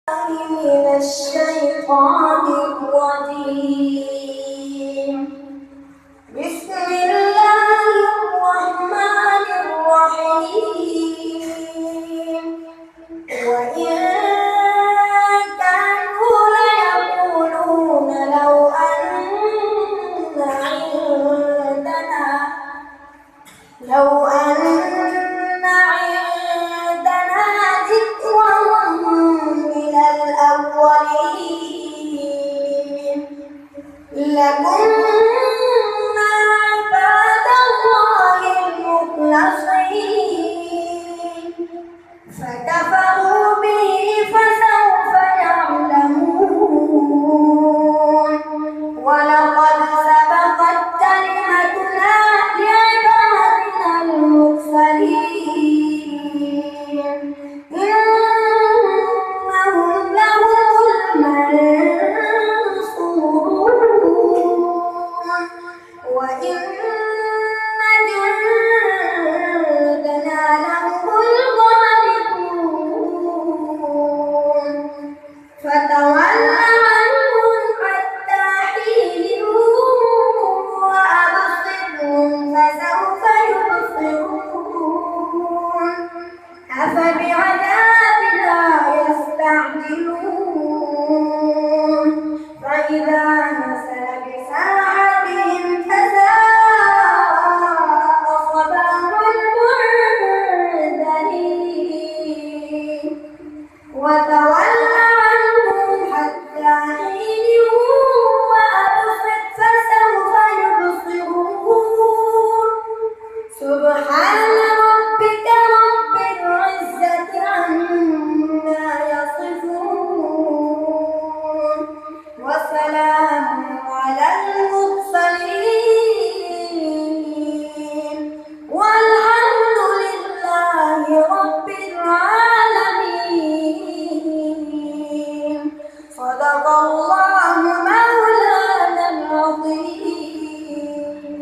من الشيطان الرجيم. بسم الله الرحمن الرحيم. وإن كانوا ليقولون لو أن عندنا ذكرا من الأولين لكنا عباد الله المخلصين فكفروا به فسوف يعلمون. ولقد سبقت كلمتنا لعبادنا المرسلين إنهم لهم المنصورون وإن جندنا لهم الغالبون. فتول عنهم حتى حين وأبصرهم فسوف يبصرون. أفبعذابنا يستعجلون فإذا نزل بساحتهم فساء صباح المنذرين. وتول عنهم حتى حين وأبصر فسوف يبصرون. سبحان ربك رب العزة عما يصفون وسلام على المرسلين والحمد لله رب العالمين. صدق